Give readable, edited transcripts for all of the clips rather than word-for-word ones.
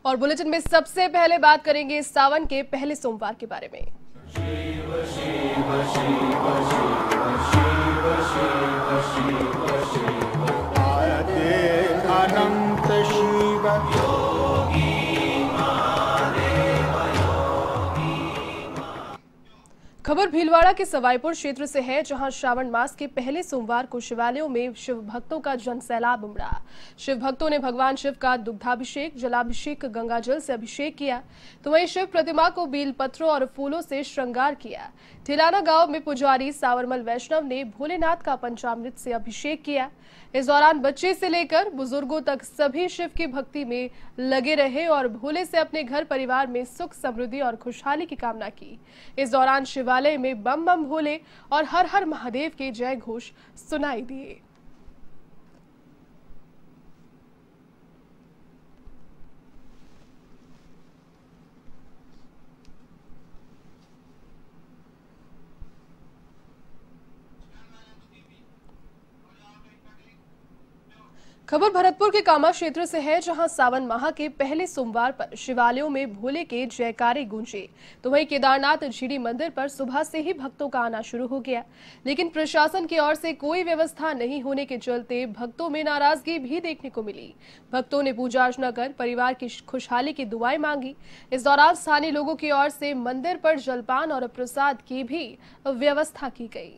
और बुलेटिन में सबसे पहले बात करेंगे सावन के पहले सोमवार के बारे में। शिव शिव शिव शिव शिव शिव शिव शिव आदे अनंत शिव योगी खबर भीलवाड़ा के सवाईपुर क्षेत्र से है, जहां श्रावण मास के पहले सोमवार को शिवालयों में शिव भक्तों का जनसैलाब उमड़ा। शिव भक्तों ने भगवान शिव का दुग्धाभिषेक, जलाभिषेक, गंगाजल से अभिषेक किया, तो वहीं शिव प्रतिमा को बेल पत्रों और फूलों से श्रृंगार किया। ठिलाना गांव में पुजारी सावरमल वैष्णव ने भोलेनाथ का पंचामृत से अभिषेक किया। इस दौरान बच्चे से लेकर बुजुर्गों तक सभी शिव की भक्ति में लगे रहे और भोले से अपने घर परिवार में सुख, समृद्धि और खुशहाली की कामना की। इस दौरान शिवालय में बम बम भोले और हर हर महादेव के जय घोष सुनाई दिए। खबर भरतपुर के कामा क्षेत्र से है, जहां सावन माह के पहले सोमवार पर शिवालयों में भोले के जयकारे गूंजे, तो वहीं केदारनाथ झीड़ी मंदिर पर सुबह से ही भक्तों का आना शुरू हो गया। लेकिन प्रशासन की ओर से कोई व्यवस्था नहीं होने के चलते भक्तों में नाराजगी भी देखने को मिली। भक्तों ने पूजा अर्चना कर परिवार की खुशहाली की दुआएं मांगी। इस दौरान स्थानीय लोगों की ओर से मंदिर पर जलपान और प्रसाद की भी व्यवस्था की गई।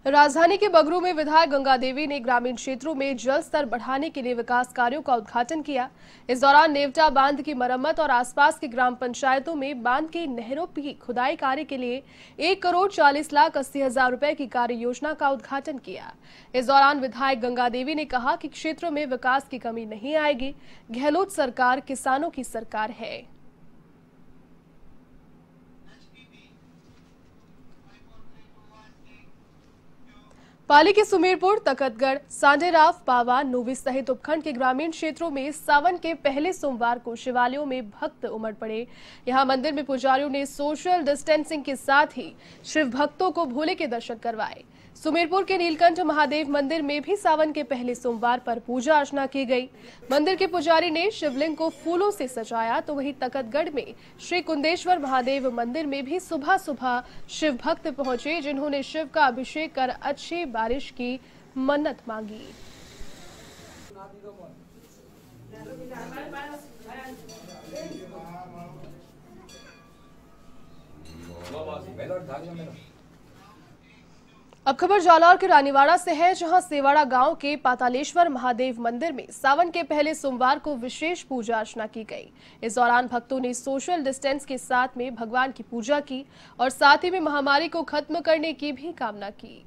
राजधानी के बगरू में विधायक गंगा देवी ने ग्रामीण क्षेत्रों में जल स्तर बढ़ाने के लिए विकास कार्यों का उद्घाटन किया। इस दौरान नेवटा बांध की मरम्मत और आसपास की ग्राम पंचायतों में बांध की नहरों की खुदाई कार्य के लिए 1,40,80,000 रुपए की कार्य योजना का उद्घाटन किया। इस दौरान विधायक गंगा देवी ने कहा कि क्षेत्रों में विकास की कमी नहीं आएगी। गहलोत सरकार किसानों की सरकार है। पाली के सुमेरपुर, तकतगढ़, सांडेराव, पावा, नोवी सहित उपखंड के ग्रामीण क्षेत्रों में सावन के पहले सोमवार को शिवालयों में भक्त उमड़ पड़े। यहां मंदिर में पुजारियों ने सोशल डिस्टेंसिंग के साथ ही शिव भक्तों को भोले के दर्शन करवाए। सुमेरपुर के नीलकंठ महादेव मंदिर में भी सावन के पहले सोमवार पर पूजा अर्चना की गई। मंदिर के पुजारी ने शिवलिंग को फूलों से सजाया, तो वहीं तकतगढ़ में श्री कुंदेश्वर महादेव मंदिर में भी सुबह सुबह शिव भक्त पहुंचे, जिन्होंने शिव का अभिषेक कर अच्छी बारिश की मन्नत मांगी। अब खबर जालौर के रानीवाड़ा से है, जहां सेवाड़ा गांव के पातालेश्वर महादेव मंदिर में सावन के पहले सोमवार को विशेष पूजा अर्चना की गई। इस दौरान भक्तों ने सोशल डिस्टेंस के साथ में भगवान की पूजा की और साथ ही में महामारी को खत्म करने की भी कामना की।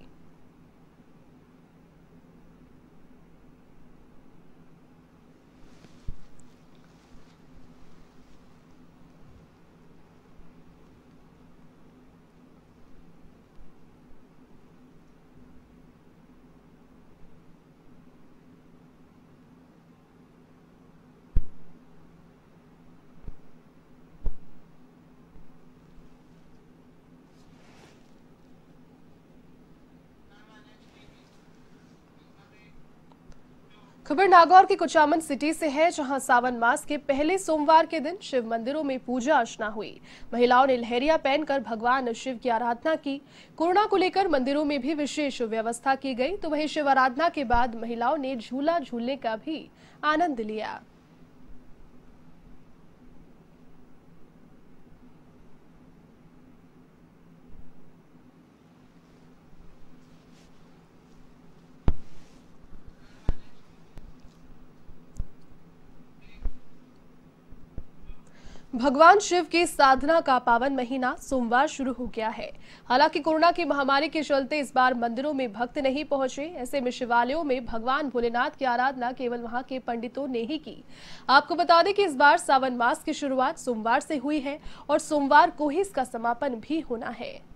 खबर नागौर के कुचामन सिटी से है, जहां सावन मास के पहले सोमवार के दिन शिव मंदिरों में पूजा अर्चना हुई। महिलाओं ने लहरिया पहनकर भगवान शिव की आराधना की। कोरोना को लेकर मंदिरों में भी विशेष व्यवस्था की गई, तो वहीं शिव आराधना के बाद महिलाओं ने झूला झूलने का भी आनंद लिया। भगवान शिव की साधना का पावन महीना सोमवार शुरू हो गया है। हालांकि कोरोना की महामारी के चलते इस बार मंदिरों में भक्त नहीं पहुंचे। ऐसे में शिवालयों में भगवान भोलेनाथ की आराधना केवल वहां के पंडितों ने ही की। आपको बता दें कि इस बार सावन मास की शुरुआत सोमवार से हुई है और सोमवार को ही इसका समापन भी होना है।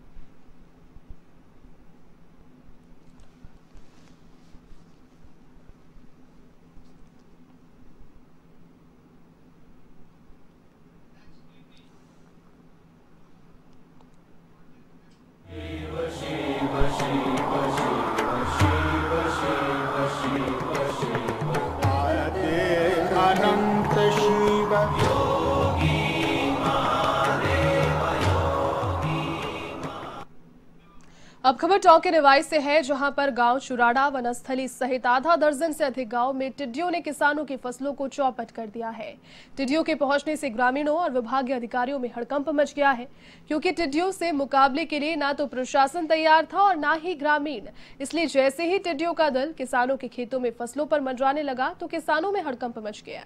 अब खबर टोंक के निवाई से है, जहां पर गांव चुराड़ा, वनस्थली सहित आधा दर्जन से अधिक गांव में टिड्डियों ने किसानों की फसलों को चौपट कर दिया है। टिड्डियों के पहुंचने से ग्रामीणों और विभागीय अधिकारियों में हड़कंप मच गया है, क्योंकि टिड्डियों से मुकाबले के लिए ना तो प्रशासन तैयार था और ना ही ग्रामीण। इसलिए जैसे ही टिड्डियों का दल किसानों के खेतों में फसलों पर मंडराने लगा तो किसानों में हड़कंप मच गया।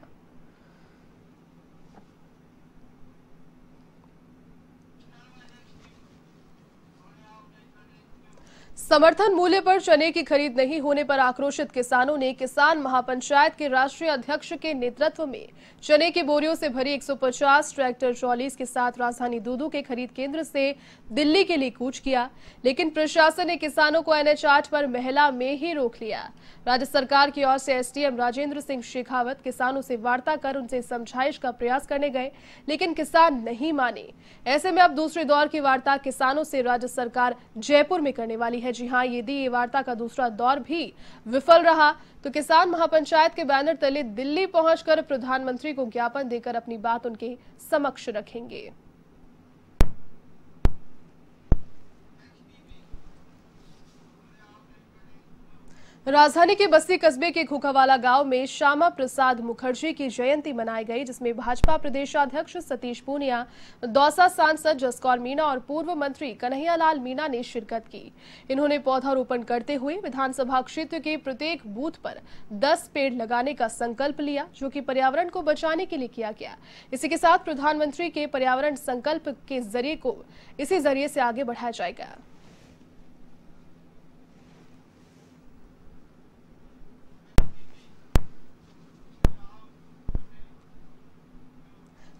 समर्थन मूल्य पर चने की खरीद नहीं होने पर आक्रोशित किसानों ने किसान महापंचायत के राष्ट्रीय अध्यक्ष के नेतृत्व में चने की बोरियों से भरी 150 ट्रैक्टर ट्रॉलीज के साथ राजधानी दूदू के खरीद केंद्र से दिल्ली के लिए कूच किया, लेकिन प्रशासन ने किसानों को NH 8 पर महिला में ही रोक लिया। राज्य सरकार की ओर से SDM राजेंद्र सिंह शेखावत किसानों से वार्ता कर उनसे समझाइश का प्रयास करने गए, लेकिन किसान नहीं माने। ऐसे में अब दूसरे दौर की वार्ता किसानों से राज्य सरकार जयपुर में करने वाली है। जी हां, यदि ये वार्ता का दूसरा दौर भी विफल रहा तो किसान महापंचायत के बैनर तले दिल्ली पहुंचकर प्रधानमंत्री को ज्ञापन देकर अपनी बात उनके समक्ष रखेंगे। राजधानी के बस्ती कस्बे के खुखावाला गांव में श्यामा प्रसाद मुखर्जी की जयंती मनाई गई, जिसमें भाजपा प्रदेशाध्यक्ष सतीश पूनिया, दौसा सांसद जसकौर मीणा और पूर्व मंत्री कन्हैयालाल मीणा ने शिरकत की। इन्होंने पौधारोपण करते हुए विधानसभा क्षेत्र के प्रत्येक बूथ पर 10 पेड़ लगाने का संकल्प लिया, जो कि पर्यावरण को बचाने के लिए किया गया। इसी के साथ प्रधानमंत्री के पर्यावरण संकल्प के जरिए को इसी जरिए से आगे बढ़ाया जाएगा।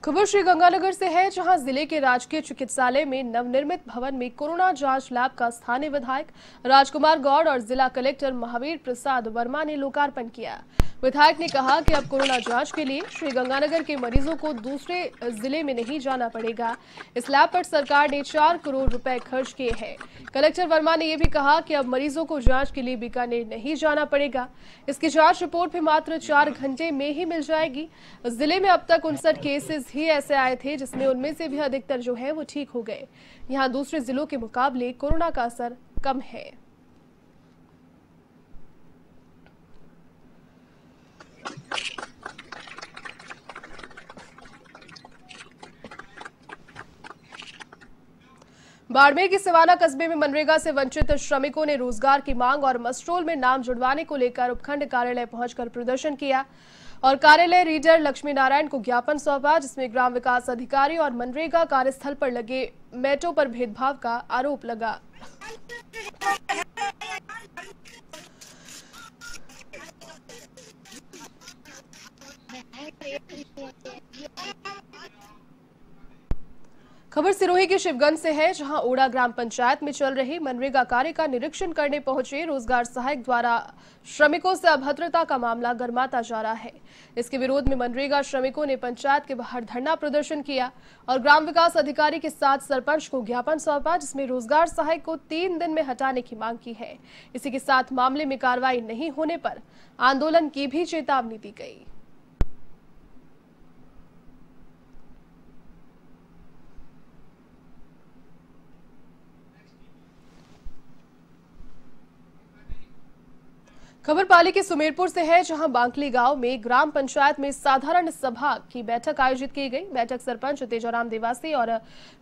खबर श्रीगंगानगर से है, जहां जिले के राजकीय चिकित्सालय में नवनिर्मित भवन में कोरोना जांच लैब का स्थानीय विधायक राजकुमार गौड़ और जिला कलेक्टर महावीर प्रसाद वर्मा ने लोकार्पण किया। विधायक ने कहा कि अब कोरोना जांच के लिए श्रीगंगानगर के मरीजों को दूसरे जिले में नहीं जाना पड़ेगा। इस लैब पर सरकार ने 4 करोड़ रुपए खर्च किए हैं। कलेक्टर वर्मा ने यह भी कहा कि अब मरीजों को जांच के लिए बीकानेर नहीं जाना पड़ेगा। इसकी जांच रिपोर्ट भी मात्र 4 घंटे में ही मिल जाएगी। जिले में अब तक 59 केसेस ही ऐसे आए थे, जिसमें उनमें से भी अधिकतर जो है वो ठीक हो गए। यहाँ दूसरे जिलों के मुकाबले कोरोना का असर कम है। बाड़मेर के सिवाना कस्बे में मनरेगा से वंचित श्रमिकों ने रोजगार की मांग और मस्ट्रोल में नाम जुड़वाने को लेकर उपखंड कार्यालय पहुंचकर प्रदर्शन किया और कार्यालय रीडर लक्ष्मी नारायण को ज्ञापन सौंपा, जिसमें ग्राम विकास अधिकारी और मनरेगा कार्यस्थल पर लगे मैटों पर भेदभाव का आरोप लगा। खबर सिरोही के शिवगंज से है, जहां ओड़ा ग्राम पंचायत में चल रहे मनरेगा कार्य का निरीक्षण करने पहुंचे रोजगार सहायक द्वारा श्रमिकों से अभद्रता का मामला गर्माता जा रहा है। इसके विरोध में मनरेगा श्रमिकों ने पंचायत के बाहर धरना प्रदर्शन किया और ग्राम विकास अधिकारी के साथ सरपंच को ज्ञापन सौंपा, जिसमें रोजगार सहायक को 3 दिन में हटाने की मांग की है। इसी के साथ मामले में कार्रवाई नहीं होने पर आंदोलन की भी चेतावनी दी गई। खबर पाली के सुमेरपुर से है, जहां बांकली गांव में ग्राम पंचायत में साधारण सभा की बैठक आयोजित की गई। बैठक सरपंच तेजाराम देवासी और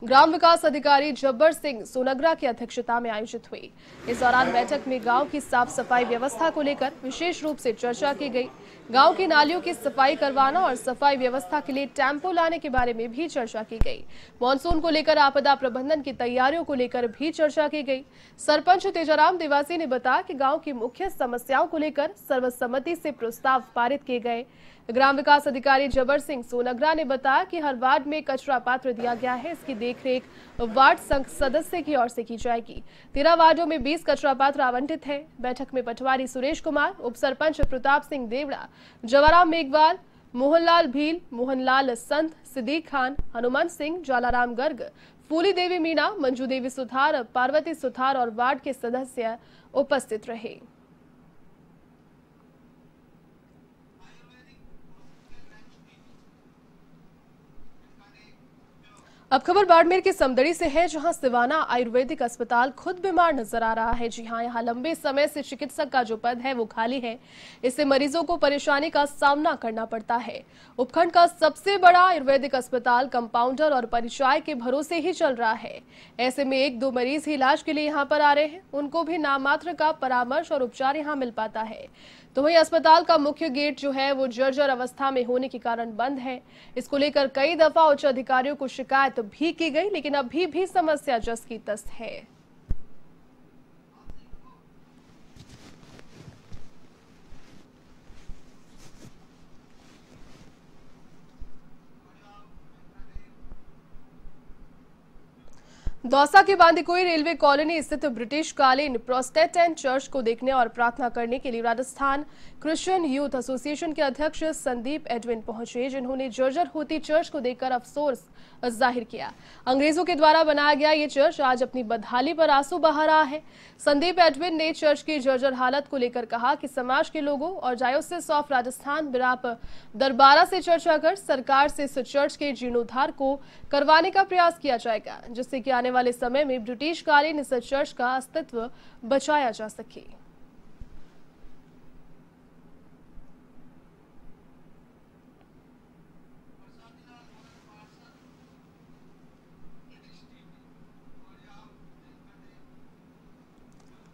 ग्राम विकास अधिकारी जब्बर सिंह सोनग्रा की अध्यक्षता में आयोजित हुई। इस दौरान बैठक में गांव की साफ सफाई व्यवस्था को लेकर विशेष रूप से चर्चा की गई। गांव की नालियों की सफाई करवाना और सफाई व्यवस्था के लिए टेम्पो लाने के बारे में भी चर्चा की गई। मानसून को लेकर आपदा प्रबंधन की तैयारियों को लेकर भी चर्चा की गई। सरपंच तेजाराम देवासी ने बताया कि गांव की मुख्य समस्याओं को लेकर सर्वसम्मति से प्रस्ताव पारित किए गए। ग्राम विकास अधिकारी जबर सिंह सोनग्रा ने बताया कि हर वार्ड में कचरा पात्र दिया गया है। इसकी देखरेख वार्ड संघ सदस्य की ओर से की जाएगी। 13 वार्डों में 20 कचरा पात्र आवंटित है। बैठक में पटवारी सुरेश कुमार, उप सरपंच प्रताप सिंह देवड़ा, जवाराम मेघवाल, मोहनलाल भील, मोहनलाल संत, सिद्दीक खान, हनुमान सिंह, ज्वालाराम गर्ग, फूली देवी मीणा, मंजू देवी सुथार, पार्वती सुथार और वार्ड के सदस्य उपस्थित रहे। अब खबर बाड़मेर के समदड़ी से है, जहां सिवाना आयुर्वेदिक अस्पताल खुद बीमार नजर आ रहा है। जी हां, यहां लंबे समय से चिकित्सक का जो पद है वो खाली है। इससे मरीजों को परेशानी का सामना करना पड़ता है। उपखंड का सबसे बड़ा आयुर्वेदिक अस्पताल कंपाउंडर और परिचायक के भरोसे ही चल रहा है। ऐसे में एक दो मरीज ही इलाज के लिए यहाँ पर आ रहे हैं, उनको भी नाममात्र का परामर्श और उपचार यहाँ मिल पाता है। तो वहीं अस्पताल का मुख्य गेट जो है वो जर्जर अवस्था में होने के कारण बंद है। इसको लेकर कई दफा उच्च अधिकारियों को शिकायत भी की गई, लेकिन अभी भी समस्या जस की तस है। दौसा के बांदीकुई रेलवे कॉलोनी स्थित ब्रिटिश कालीन प्रोटेस्टेंट चर्च को देखने और प्रार्थना करने के लिए राजस्थान क्रिश्चियन यूथ एसोसिएशन के अध्यक्ष संदीप एडविन पहुंचे, जिन्होंने जर्जर होती चर्च को देखकर अफसोस जाहिर किया। अंग्रेजों के द्वारा बनाया गया ये चर्च आज अपनी बदहाली पर आंसू बहा रहा है। संदीप एडविन ने चर्च की जर्जर हालत को लेकर कहा कि समाज के लोगों और डायोसिस ऑफ राजस्थान बिराप दरबारा से चर्चा कर सरकार से इस चर्च के जीर्णोद्धार को करवाने का प्रयास किया जाएगा, जिससे कि आने वाले समय में ब्रिटिश कालीन इस चर्च का अस्तित्व बचाया जा सके।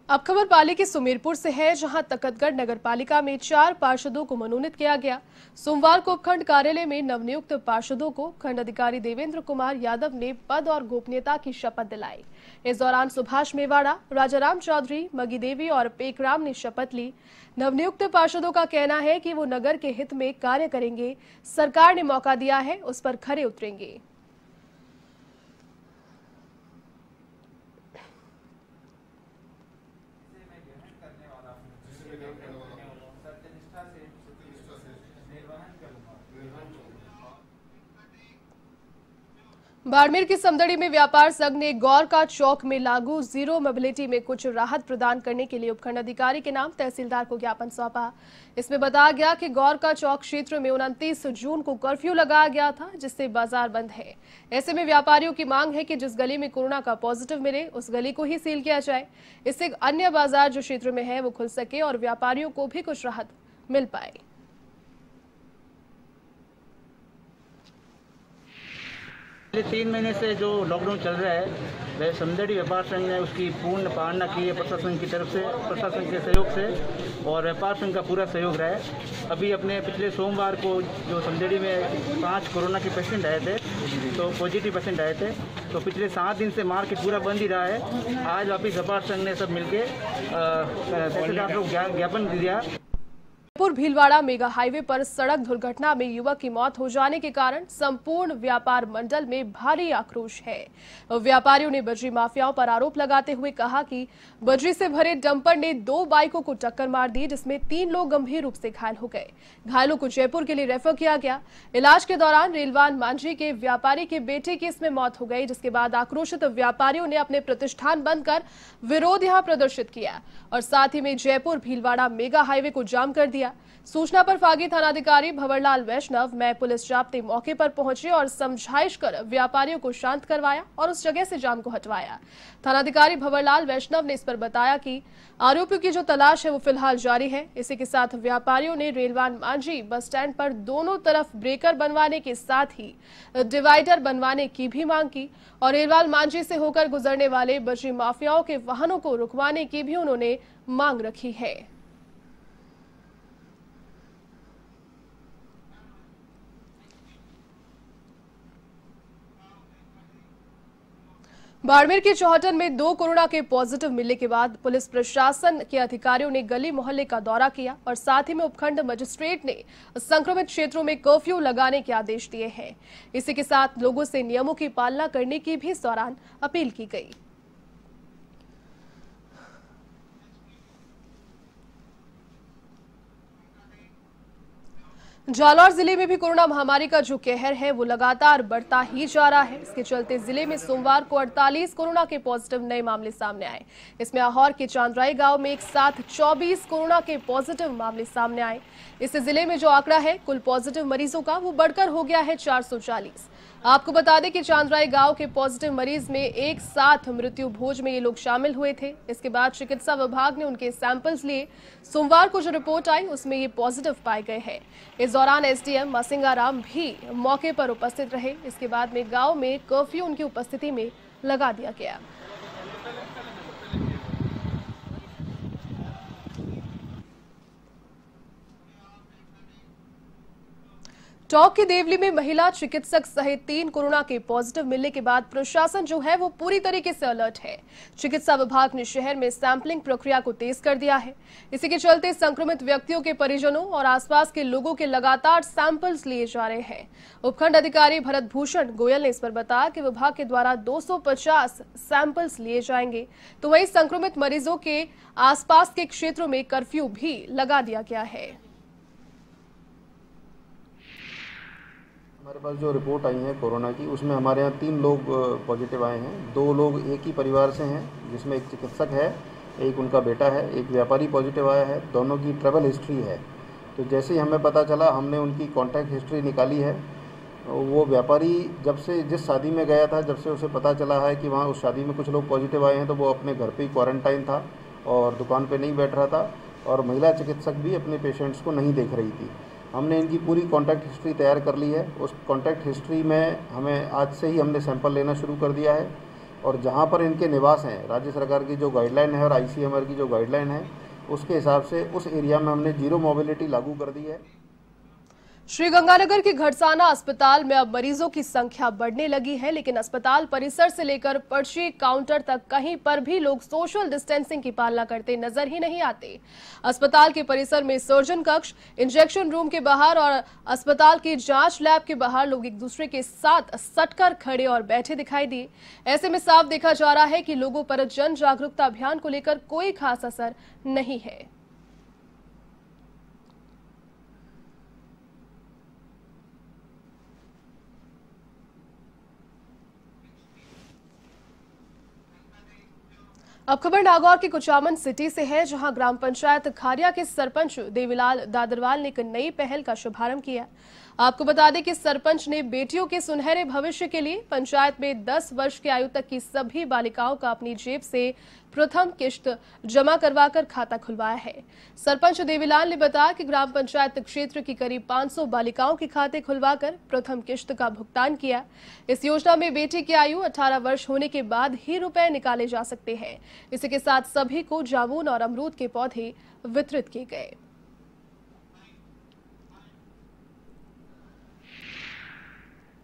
अब खबर पाली के सुमेरपुर से है, जहां तकतगढ़ नगर पालिका में 4 पार्षदों को मनोनीत किया गया। सोमवार को उपखंड कार्यालय में नवनियुक्त पार्षदों को खंड अधिकारी देवेंद्र कुमार यादव ने पद और गोपनीयता की शपथ दिलाई। इस दौरान सुभाष मेवाड़ा, राजाराम चौधरी, मगी देवी और पेकराम ने शपथ ली। नवनियुक्त पार्षदों का कहना है कि वो नगर के हित में कार्य करेंगे। सरकार ने मौका दिया है, उस पर खरे उतरेंगे। बाड़मेर की समदड़ी में व्यापार संघ ने गौर का चौक में लागू जीरो मोबिलिटी में कुछ राहत प्रदान करने के लिए उपखंड अधिकारी के नाम तहसीलदार को ज्ञापन सौंपा। इसमें बताया गया कि गौर का चौक क्षेत्र में 29 जून को कर्फ्यू लगाया गया था, जिससे बाजार बंद है। ऐसे में व्यापारियों की मांग है कि जिस गली में कोरोना का पॉजिटिव मिले उस गली को ही सील किया जाए। इससे अन्य बाजार जो क्षेत्र में है वो खुल सके और व्यापारियों को भी कुछ राहत मिल पाए। पिछले 3 महीने से जो लॉकडाउन चल रहा है वह समदड़ी व्यापार संघ ने उसकी पूर्ण पालना की है प्रशासन की तरफ से, प्रशासन के सहयोग से, और व्यापार संघ का पूरा सहयोग रहा है। अभी अपने पिछले सोमवार को जो समदड़ी में 5 कोरोना के पेशेंट आए थे, तो पॉजिटिव पेशेंट आए थे, तो पिछले 7 दिन से मार्केट पूरा बंद ही रहा है। आज वापिस व्यापार संघ ने सब मिलके तहसीलदार को ज्ञापन दिया। जयपुर भीलवाड़ा मेगा हाईवे पर सड़क दुर्घटना में युवक की मौत हो जाने के कारण संपूर्ण व्यापार मंडल में भारी आक्रोश है। व्यापारियों ने बजरी माफियाओं पर आरोप लगाते हुए कहा कि बजरी से भरे डंपर ने 2 बाइकों को टक्कर मार दी, जिसमें 3 लोग गंभीर रूप से घायल हो गए। घायलों को जयपुर के लिए रेफर किया गया। इलाज के दौरान रेलवान मांझी के व्यापारी के बेटे की इसमें मौत हो गई, जिसके बाद आक्रोशित व्यापारियों ने अपने प्रतिष्ठान बंद कर विरोध यहाँ प्रदर्शित किया और साथ ही में जयपुर भीलवाड़ा मेगा हाईवे को जाम कर दिया। सूचना पर फागी थानाधिकारी भंवरलाल वैष्णव में पुलिस जाप्ते मौके पर पहुंचे और समझाइश कर व्यापारियों को शांत करवाया और उस जगह से जाम को हटवाया। थानाधिकारी भंवरलाल वैष्णव ने इस पर बताया कि आरोपियों की जो तलाश है वो फिलहाल जारी है। इसी के साथ व्यापारियों ने रेलवान मांझी बस स्टैंड पर दोनों तरफ ब्रेकर बनवाने के साथ ही डिवाइडर बनवाने की भी मांग की और रेलवान मांझी से होकर गुजरने वाले बजरी माफियाओं के वाहनों को रुकवाने की भी उन्होंने मांग रखी है। बाड़मेर के चौहटन में 2 कोरोना के पॉजिटिव मिलने के बाद पुलिस प्रशासन के अधिकारियों ने गली मोहल्ले का दौरा किया और साथ ही में उपखंड मजिस्ट्रेट ने संक्रमित क्षेत्रों में कर्फ्यू लगाने के आदेश दिए हैं। इसी के साथ लोगों से नियमों की पालना करने की भी इस दौरान अपील की गई। जालौर जिले में भी कोरोना महामारी का जो कहर है वो लगातार बढ़ता ही जा रहा है। इसके चलते जिले में सोमवार को 48 कोरोना के पॉजिटिव नए मामले सामने आए। इसमें आहोर के चांदराई गांव में एक साथ 24 कोरोना के पॉजिटिव मामले सामने आए। इससे जिले में जो आंकड़ा है कुल पॉजिटिव मरीजों का वो बढ़कर हो गया है 440। आपको बता दें कि चांदराई गांव के पॉजिटिव मरीज में एक साथ मृत्यु भोज में ये लोग शामिल हुए थे। इसके बाद चिकित्सा विभाग ने उनके सैंपल्स लिए। सोमवार को जो रिपोर्ट आई उसमें ये पॉजिटिव पाए गए हैं। इस दौरान एसडीएम मासिंगाराम भी मौके पर उपस्थित रहे। इसके बाद में गांव में कर्फ्यू उनकी उपस्थिति में लगा दिया गया। टोंक की देवली में महिला चिकित्सक सहित 3 कोरोना के पॉजिटिव मिलने के बाद प्रशासन जो है वो पूरी तरीके से अलर्ट है। चिकित्सा विभाग ने शहर में सैंपलिंग प्रक्रिया को तेज कर दिया है। इसी के चलते संक्रमित व्यक्तियों के परिजनों और आसपास के लोगों के लगातार सैंपल्स लिए जा रहे हैं। उपखंड अधिकारी भरत भूषण गोयल ने इस पर बताया कि विभाग के द्वारा 250 सैंपल्स लिए जाएंगे। तो वहीं संक्रमित मरीजों के आसपास के क्षेत्रों में कर्फ्यू भी लगा दिया गया है। हमारे पास जो रिपोर्ट आई है कोरोना की, उसमें हमारे यहाँ 3 लोग पॉजिटिव आए हैं। 2 लोग एक ही परिवार से हैं, जिसमें एक चिकित्सक है, एक उनका बेटा है, एक व्यापारी पॉजिटिव आया है। दोनों की ट्रैवल हिस्ट्री है। तो जैसे ही हमें पता चला, हमने उनकी कॉन्टैक्ट हिस्ट्री निकाली है। वो व्यापारी जब से जिस शादी में गया था, जब से उसे पता चला है कि वहाँ उस शादी में कुछ लोग पॉजिटिव आए हैं, तो वो अपने घर पर ही क्वारंटाइन था और दुकान पर नहीं बैठ रहा था। और महिला चिकित्सक भी अपने पेशेंट्स को नहीं देख रही थी। हमने इनकी पूरी कॉन्टैक्ट हिस्ट्री तैयार कर ली है। उस कॉन्टैक्ट हिस्ट्री में हमें आज से ही हमने सैंपल लेना शुरू कर दिया है। और जहां पर इनके निवास हैं, राज्य सरकार की जो गाइडलाइन है और आईसीएमआर की जो गाइडलाइन है, उसके हिसाब से उस एरिया में हमने जीरो मोबिलिटी लागू कर दी है। श्रीगंगानगर के घड़साना अस्पताल में अब मरीजों की संख्या बढ़ने लगी है, लेकिन अस्पताल परिसर से लेकर पर्ची काउंटर तक कहीं पर भी लोग सोशल डिस्टेंसिंग की पालना करते नजर ही नहीं आते। अस्पताल के परिसर में सर्जन कक्ष, इंजेक्शन रूम के बाहर और अस्पताल के जांच लैब के बाहर लोग एक दूसरे के साथ सटकर खड़े और बैठे दिखाई दिए। ऐसे में साफ देखा जा रहा है कि लोगों पर जन जागरूकता अभियान को लेकर कोई खास असर नहीं है। अब खबर नागौर के कुचामन सिटी से है, जहां ग्राम पंचायत खारिया के सरपंच देवीलाल दादरवाल ने एक नई पहल का शुभारंभ किया। आपको बता दें कि सरपंच ने बेटियों के सुनहरे भविष्य के लिए पंचायत में 10 वर्ष की आयु तक की सभी बालिकाओं का अपनी जेब से प्रथम किश्त जमा करवाकर खाता खुलवाया है। सरपंच देवीलाल ने बताया कि ग्राम पंचायत क्षेत्र की करीब 500 बालिकाओं के खाते खुलवाकर प्रथम किश्त का भुगतान किया। इस योजना में बेटी की आयु 18 वर्ष होने के बाद ही रुपए निकाले जा सकते हैं। इसी के साथ सभी को जामुन और अमरूद के पौधे वितरित किए गए।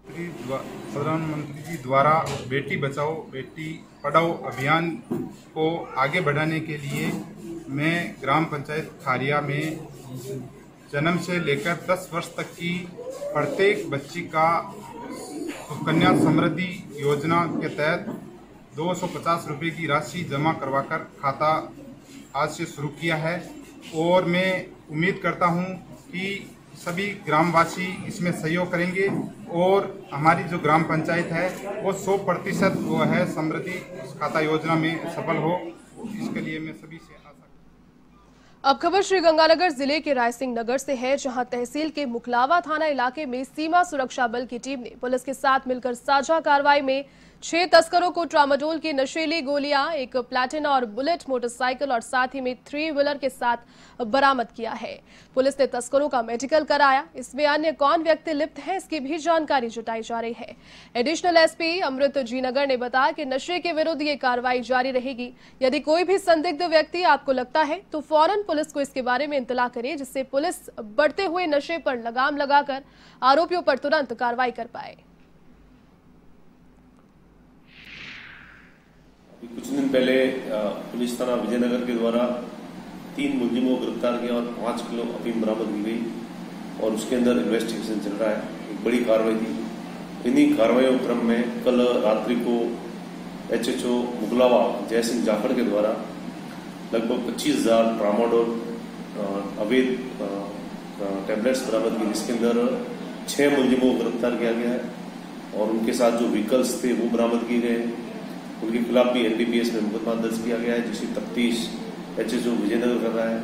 प्रधानमंत्री जी द्वारा बेटी बचाओ बेटी पढ़ाओ अभियान को आगे बढ़ाने के लिए मैं ग्राम पंचायत खारिया में जन्म से लेकर 10 वर्ष तक की प्रत्येक बच्ची का सुकन्या समृद्धि योजना के तहत 250 रुपये की राशि जमा करवाकर खाता आज से शुरू किया है। और मैं उम्मीद करता हूं कि सभी ग्रामवासी इसमें सहयोग करेंगे और हमारी जो ग्राम पंचायत है वो 100% वो है समृद्धि खाता योजना में सफल हो। इसके लिए मैं सभी से अब खबर श्रीगंगानगर जिले के रायसिंह नगर से है, जहां तहसील के मुखलावा थाना इलाके में सीमा सुरक्षा बल की टीम ने पुलिस के साथ मिलकर साझा कार्रवाई में 6 तस्करों को ट्रामाडोल की नशीली गोलियां, एक प्लैटिना और बुलेट मोटरसाइकिल और साथ ही में 3 व्हीलर के साथ बरामद किया है। पुलिस ने तस्करों का मेडिकल कराया। इसमें अन्य कौन व्यक्ति लिप्त हैं, इसकी भी जानकारी जुटाई जा रही है। एडिशनल एसपी अमृत जीनगर ने बताया कि नशे के विरुद्ध ये कार्रवाई जारी रहेगी। यदि कोई भी संदिग्ध व्यक्ति आपको लगता है तो फौरन पुलिस को इसके बारे में इत्तला करें, जिससे पुलिस बढ़ते हुए नशे पर लगाम लगाकर आरोपियों पर तुरंत कार्रवाई कर पाए। कुछ दिन पहले पुलिस थाना विजयनगर के द्वारा 3 मुलजिमों को गिरफ्तार किया और 5 किलो अफीम बरामद की गई और उसके अंदर इन्वेस्टिगेशन चल रहा है। एक बड़ी कार्रवाई थी। इन्हीं कार्रवाइयों क्रम में कल रात्रि को एचएचओ मुगलावा जय सिंह जाखड़ के द्वारा लगभग 25,000 ट्रामाडोल अवैध टैबलेट्स बरामद की, जिसके अंदर 6 मुलजिमों को गिरफ्तार किया गया है और उनके साथ जो व्हीकल्स थे वो बरामद किए गए। उनके खिलाफ भी एनडीपीएस में मुकदमा दर्ज किया गया है, जिसकी तफ्तीश एचएचओ विजयनगर कर रहा है।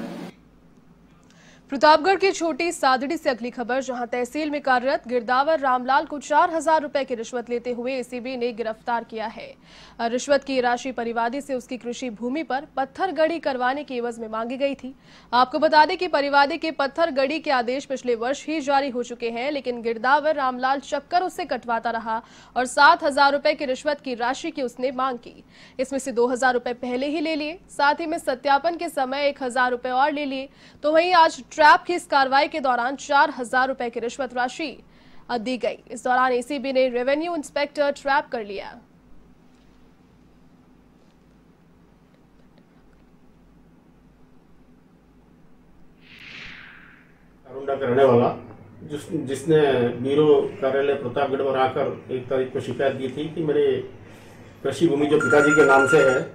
प्रतापगढ़ की छोटी सादड़ी से अगली खबर, जहां तहसील में कार्यरत गिरदावर रामलाल को 4,000 रुपए की रिश्वत लेते हुए एसीबी ने गिरफ्तार किया है। रिश्वत की राशि परिवादी से उसकी कृषि भूमि पर पत्थर गढ़ी करवाने के एवज में मांगी गई थी। आपको बता दें कि परिवादी के पत्थर गढ़ी के आदेश पिछले वर्ष ही जारी हो चुके हैं, लेकिन गिरदावर रामलाल चक्कर उससे कटवाता रहा और 7,000 रुपए की रिश्वत की राशि की उसने मांग की। इसमें से 2,000 रुपए पहले ही ले लिए, साथ ही में सत्यापन के समय 1,000 रुपए और ले लिए। तो वहीं आज ट्रैप की इस कार्रवाई के दौरान 4,000 रुपए की रिश्वत राशि दी गई। इस दौरान एसीबी ने रेवेन्यू इंस्पेक्टर ट्रैप कर लिया। अरुंडा का रहने वाला जिसने ब्यूरो कार्यालय प्रतापगढ़ में आकर 1 तारीख को शिकायत की थी कि मेरे कृषि भूमि जो पिताजी के नाम से है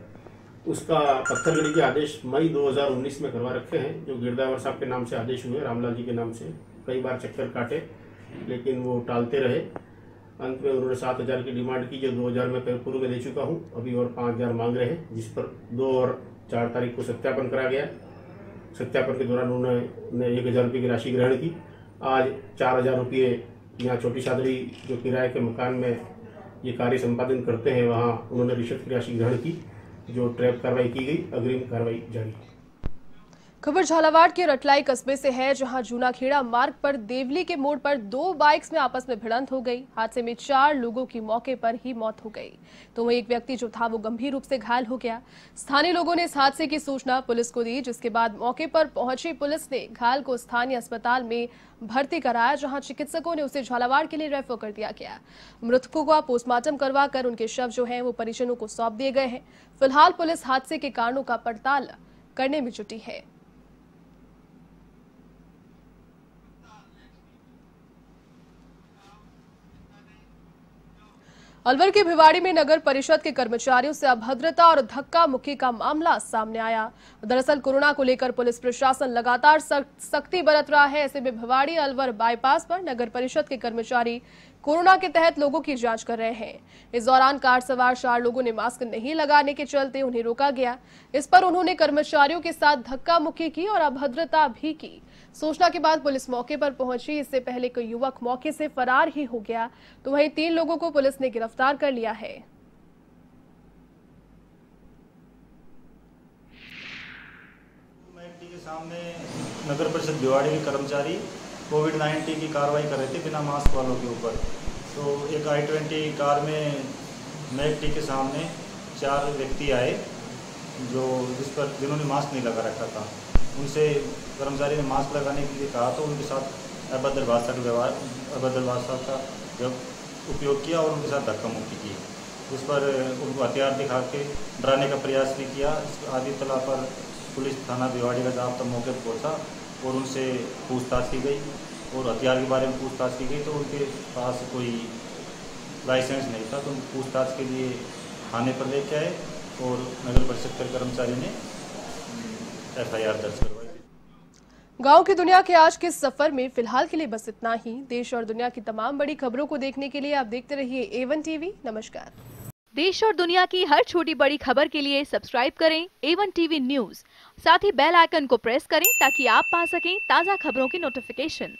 उसका पत्थरगढ़ी के आदेश मई 2019 में करवा रखे हैं, जो गिरदावर साहब के नाम से आदेश हुए, रामलाल जी के नाम से। कई बार चक्कर काटे लेकिन वो टालते रहे। अंत में उन्होंने 7,000 की डिमांड की, जो 2,000 में पूर्व में दे चुका हूँ। अभी और 5,000 मांग रहे हैं, जिस पर 2 और 4 तारीख को सत्यापन करा गया। सत्यापन के दौरान उन्होंने 1,000 रुपये की राशि ग्रहण की। आज 4,000 रुपये यहाँ छोटी सादड़ी जो किराए के मकान में ये कार्य संपादन करते हैं, वहाँ उन्होंने रिश्वत की राशि ग्रहण की, जो ट्रैप कार्रवाई की गई। अग्रिम कार्रवाई जारी। खबर झालावाड़ के रटलाई कस्बे से है, जहां जूनाखेड़ा मार्ग पर देवली के मोड़ पर 2 बाइक्स में आपस में भिड़ंत हो गई। हादसे में 4 लोगों की मौके पर ही मौत हो गई, तो वहीं एक व्यक्ति जो था वो गंभीर रूप से घायल हो गया। स्थानीय लोगों ने इस हादसे की सूचना पुलिस को दी, जिसके बाद मौके पर पहुंची पुलिस ने घायल को स्थानीय अस्पताल में भर्ती कराया, जहां चिकित्सकों ने उसे झालावाड़ के लिए रेफर कर दिया गया। मृतकों का पोस्टमार्टम करवाकर उनके शव जो हैं वो परिजनों को सौंप दिए गए हैं। फिलहाल पुलिस हादसे के कारणों का पड़ताल करने में जुटी है। अलवर के भिवाड़ी में नगर परिषद के कर्मचारियों से अभद्रता और धक्का मुक्की का मामला सामने आया। दरअसल कोरोना को लेकर पुलिस प्रशासन लगातार सख्ती बरत रहा है। ऐसे में भिवाड़ी अलवर बाईपास पर नगर परिषद के कर्मचारी कोरोना के तहत लोगों की जांच कर रहे हैं। इस दौरान कार सवार 4 लोगों ने मास्क नहीं लगाने के चलते उन्हें रोका गया। इस पर उन्होंने कर्मचारियों के साथ धक्का मुक्की की और अभद्रता भी की। सूचना के बाद पुलिस मौके पर पहुंची। इससे पहले कोई युवक मौके से फरार ही हो गया, तो वहीं 3 लोगों को पुलिस ने गिरफ्तार कर लिया है। के सामने नगर परिषद भिवाड़ी के कर्मचारी कोविड-19 की कार्रवाई कर रहे थे बिना मास्क वालों के ऊपर। तो एक i20 कार में मैकटी के सामने 4 व्यक्ति आए जिन्होंने मास्क नहीं लगा रखा था। उनसे कर्मचारी ने मास्क लगाने के लिए कहा, तो उनके साथ अभद्र भाषा का उपयोग किया और उनके साथ धक्का मुक्की की। उस पर उनको हथियार दिखा के डराने का प्रयास भी किया। आदि तला पर पुलिस थाना भिवाड़ी का जाब्ता मौके पर पहुंचा और उनसे पूछताछ की गई और हथियार के बारे में पूछताछ की गई। तो उनके पास कोई लाइसेंस नहीं था, तो पूछताछ के लिए थाने पर लेके आए और नगर परिषद के कर्मचारी ने FIR दर्ज करवाई। गांव की दुनिया के आज के सफर में फिलहाल के लिए बस इतना ही। देश और दुनिया की तमाम बड़ी खबरों को देखने के लिए आप देखते रहिए A1 TV। नमस्कार। देश और दुनिया की हर छोटी बड़ी खबर के लिए सब्सक्राइब करें A1 TV न्यूज। साथ ही बेल आइकन को प्रेस करें ताकि आप पा सकें ताज़ा खबरों की नोटिफिकेशन।